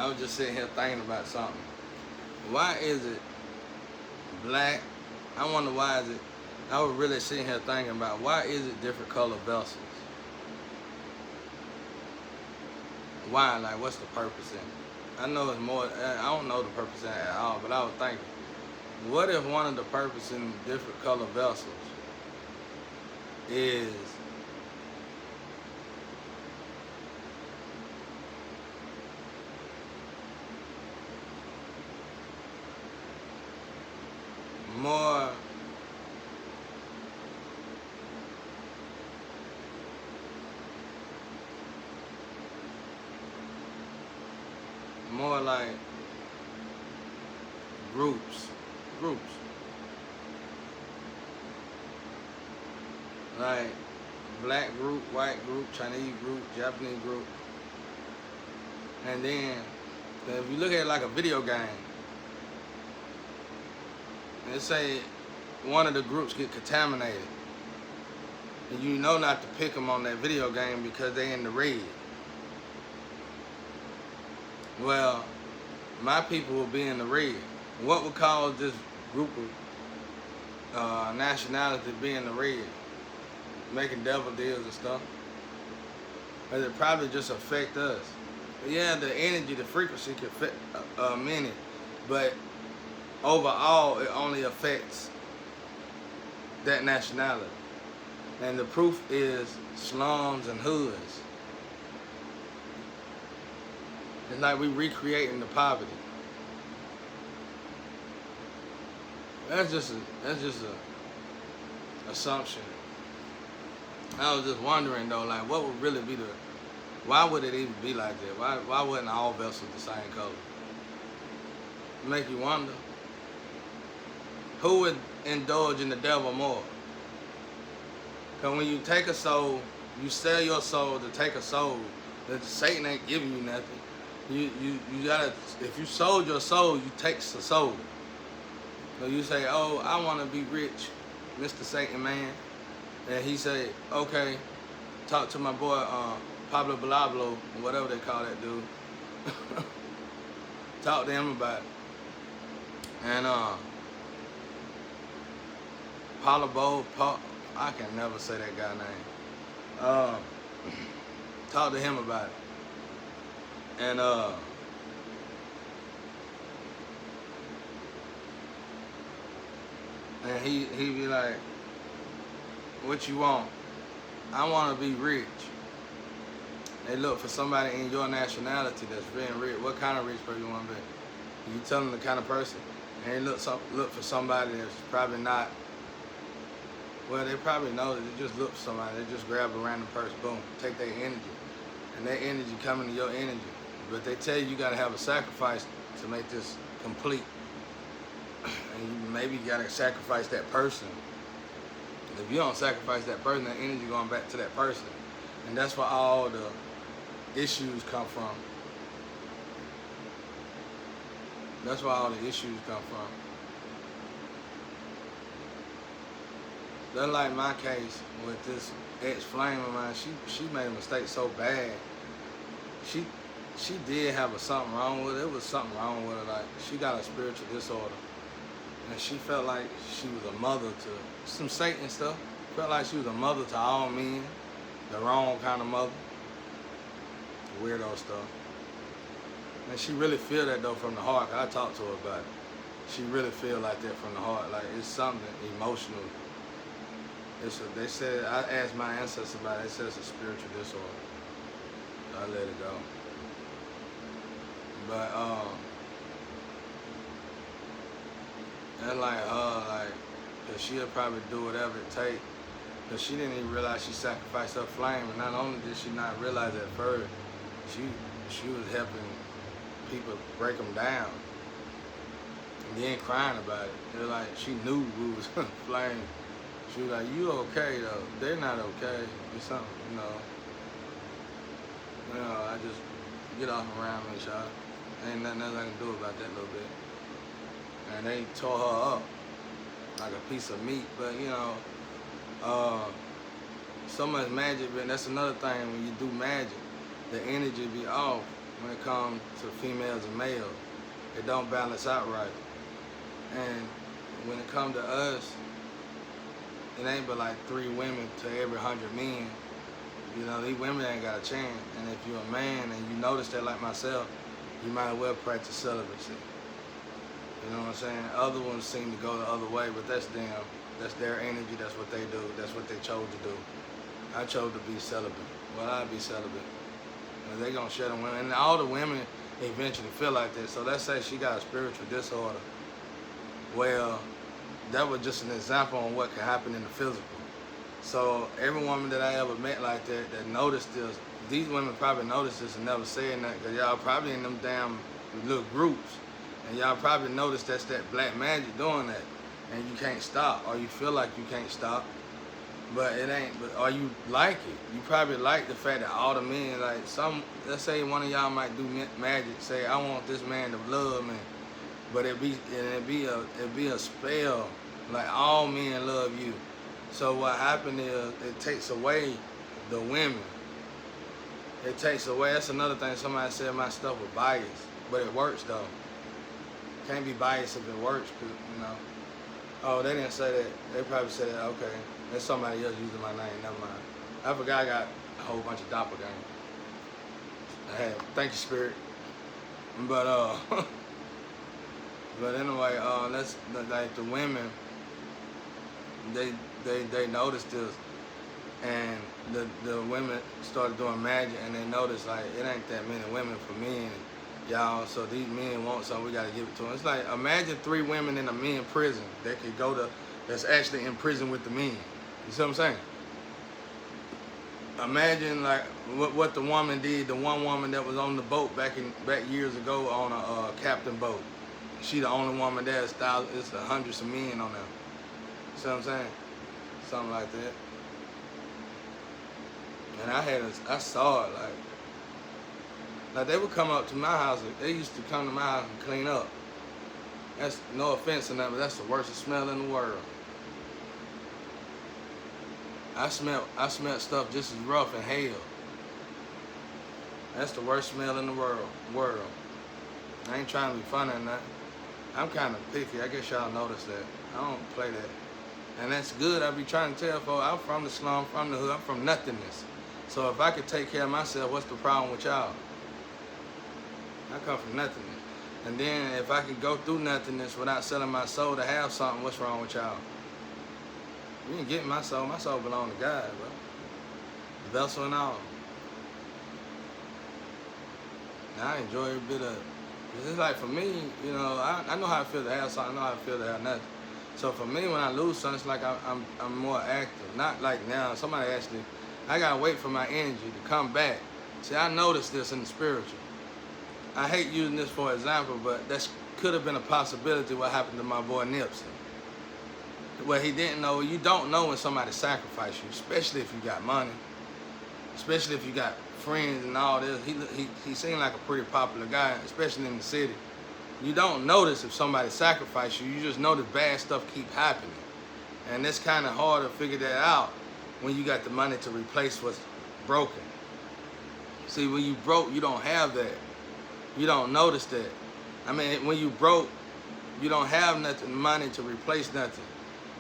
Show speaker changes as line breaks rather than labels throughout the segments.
I was just sitting here thinking about something. Why is it black? I wonder why is it. I was really sitting here thinking about why is it different color vessels? Why? Like, what's the purpose in it? I know it's more. I don't know the purpose in it at all, but I was thinking, what if one of the purpose in different color vessels is more like groups, like black group, white group, Chinese group, Japanese group, and then if you look at it like a video game, let's say one of the groups get contaminated, and you know not to pick them on that video game because they in the red. Well, my people will be in the red. What would cause this group of nationality to be in the red? Making devil deals and stuff. But it probably just affect us. But yeah, the energy, the frequency can affect many, but overall it only affects that nationality. And the proof is slums and hoods. It's like we recreating the poverty. That's just a assumption. I was just wondering though, like, what would really be why would it even be like that? Why wouldn't all vessels the same color? Make you wonder. Who would indulge in the devil more? Because when you take a soul, you sell your soul to take a soul. That Satan ain't giving you nothing. You gotta, if you sold your soul, you take the soul. So you say, oh, I want to be rich, Mr. Satan man. And he say, okay, talk to my boy Pablo Balablo, or whatever they call that dude. Talk to him about it. And I can never say that guy's name. Talk to him about it. And he be like, what you want? I want to be rich. They look for somebody in your nationality that's being rich. What kind of rich person you want to be? You tell them the kind of person. And they look for somebody that's probably not. Well, they probably know that they just look for somebody. They just grab a random person, boom, take their energy. And their energy coming to your energy. But they tell you got to have a sacrifice to make this complete. And maybe you got to sacrifice that person. If you don't sacrifice that person, that energy going back to that person. And that's where all the issues come from. That's where all the issues come from. That's like my case with this ex-flame of mine. She made a mistake so bad. She did have something wrong with it. It was something wrong with her. Like, she got a spiritual disorder. And she felt like she was a mother to some Satan stuff. Felt like she was a mother to all men. The wrong kind of mother. Weirdo stuff. And she really feel that though from the heart. I talked to her about it. She really feel like that from the heart. Like, it's something emotional. They said, I asked my ancestors about it. They said it's a spiritual disorder. I let it go. But and like cause she'll probably do whatever it takes. Cause she didn't even realize she sacrificed her flame, and not only did she not realize at first, she was helping people break them down. And then crying about it. They're like, she knew we was flame. She was like, you okay though? They're not okay. It's something, you know. I just get off around me, y'all. Ain't nothing else I can do about that little bit. And they tore her up like a piece of meat. But you know, so much magic. But that's another thing when you do magic, the energy be off. when it comes to females and males. It don't balance out right. And when it comes to us, it ain't but like 3 women to every 100 men. You know, these women ain't got a chance. And if you're a man and you notice that like myself, you might well practice celibacy. You know what I'm saying? Other ones seem to go the other way, but that's them. That's their energy. That's what they do. That's what they chose to do. I chose to be celibate. Well, I'd be celibate. And they gonna shut them women. And all the women eventually feel like that. So let's say she got a spiritual disorder. Well, that was just an example on what could happen in the physical. So every woman that I ever met like that noticed this, these women probably noticed this and never said nothing, because y'all probably in them damn little groups. And y'all probably noticed that's that black magic doing that. And you can't stop, or you feel like you can't stop. But it ain't, or you like it. You probably like the fact that all the men, like let's say one of y'all might do magic, say, I want this man to love me. But it'd be a spell, like all men love you. So what happened is it takes away the women. It takes away, that's another thing, somebody said my stuff was biased, but it works though. Can't be biased if it works, cause, you know. Oh, they didn't say that. They probably said that, okay. There's somebody else using my name, never mind. I forgot I got a whole bunch of doppelgangers. Hey, thank you, Spirit. But but anyway, that's like the women, they noticed this, and the women started doing magic, and they noticed like it ain't that many women for men, y'all. So these men want something, we gotta give it to them. It's like imagine 3 women in a men prison that could go to, that's actually in prison with the men. You see what I'm saying? Imagine like what the woman did. The one woman that was on the boat back years ago on a captain boat. She the only woman there. It's hundreds of men on there. See what I'm saying? Something like that. And I saw it like they would come up to my house. They used to come to my house and clean up. That's no offense or nothing, but that's the worst smell in the world. I smelled stuff just as rough in hell. That's the worst smell in the world. I ain't trying to be funny or nothing. I'm kind of picky. I guess y'all noticed that. I don't play that. And that's good. I be trying to tell folks, I'm from the slum, from the hood, I'm from nothingness. So if I could take care of myself, what's the problem with y'all? I come from nothingness. And then if I could go through nothingness without selling my soul to have something, what's wrong with y'all? You ain't getting my soul. My soul belongs to God, bro. Vessel and all. Now, I enjoy every bit of it. It's like for me, you know, I know how I feel to have something. I know how I feel to have nothing. So for me, when I lose something, it's like I'm more active. Not like now. Somebody actually, I gotta wait for my energy to come back. See, I noticed this in the spiritual. I hate using this for example, but that could have been a possibility what happened to my boy Nipsey. What he didn't know, you don't know when somebody sacrificed you, especially if you got money, especially if you got friends and all this. He seemed like a pretty popular guy, especially in the city. You don't notice if somebody sacrificed you. You just know that bad stuff keep happening. And it's kind of hard to figure that out when you got the money to replace what's broken. See, when you broke, you don't have that. You don't notice that. I mean, when you broke, you don't have nothing, money to replace nothing.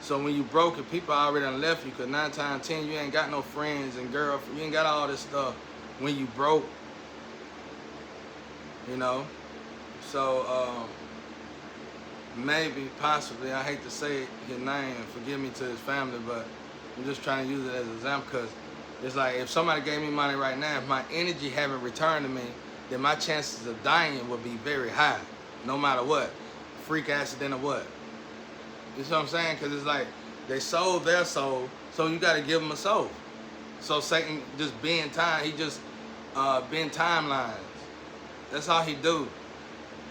So when you broke it, people already done left you, because 9 times 10, you ain't got no friends and girlfriends. You ain't got all this stuff when you broke, you know. So maybe, possibly, I hate to say his name, and forgive me to his family, but I'm just trying to use it as an example, because it's like if somebody gave me money right now, if my energy haven't returned to me, then my chances of dying would be very high, no matter what, freak accident or what. You see what I'm saying? Because it's like they sold their soul, so you got to give them a soul. So Satan just bend time. He just bend timelines. That's all he do.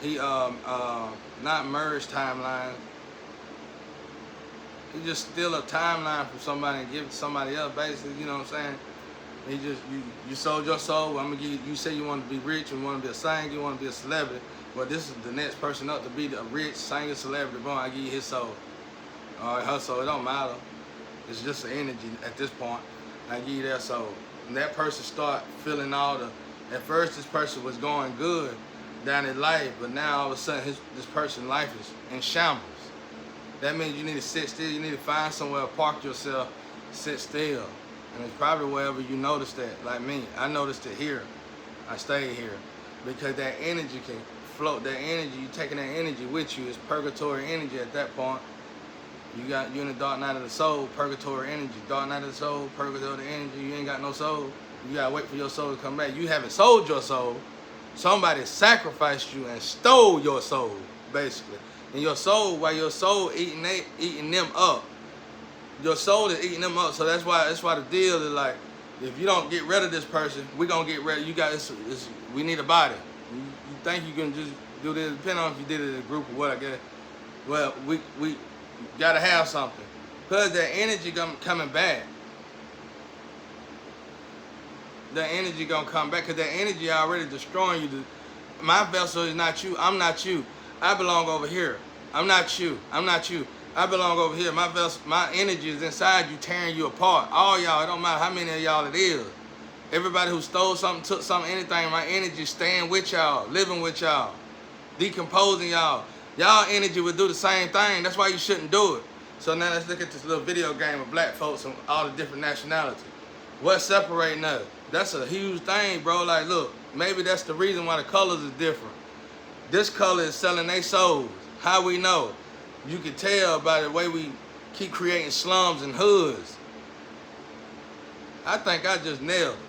He not merge timelines. He just steal a timeline from somebody and give it to somebody else. Basically, you know what I'm saying? He just you sold your soul. I'm gonna give you. You say you want to be rich, you want to be a singer, you want to be a celebrity. Well, this is the next person up to be a rich singer, celebrity. Boom, I give you his soul. All right, her soul, it don't matter. It's just the energy at this point. I give you their soul. And that person start feeling all the At first, this person was going good down in life, but now all of a sudden, this person's life is in shambles. That means you need to sit still. You need to find somewhere to park yourself, sit still. And it's probably wherever you noticed that, like me. I noticed it here. I stayed here because that energy can float. That energy, you taking that energy with you. It's purgatory energy at that point. You in the dark night of the soul, purgatory energy. Dark night of the soul, purgatory energy. You ain't got no soul. You gotta wait for your soul to come back. You haven't sold your soul. Somebody sacrificed you and stole your soul, basically. And your soul, while your soul eating them up, your soul is eating them up. So that's why the deal is like, if you don't get rid of this person, we gonna get rid of you. Guys, we need a body. You think you can just do this? Depending on if you did it in a group or what, I guess. Well, we gotta have something, cause that energy coming back. The energy gonna come back, cause that energy already destroying you. My vessel is not you. I'm not you. I belong over here. I'm not you. I'm not you. I belong over here. My vessel, my energy is inside you, tearing you apart. All y'all. It don't matter how many of y'all it is. Everybody who stole something, took something, anything. My energy staying with y'all, living with y'all, decomposing y'all. Y'all energy would do the same thing. That's why you shouldn't do it. So now let's look at this little video game of black folks and all the different nationalities. What's separating us? That's a huge thing, bro. Like, look, maybe that's the reason why the colors is different. This color is selling their souls. How we know? You can tell by the way we keep creating slums and hoods. I think I just nailed it.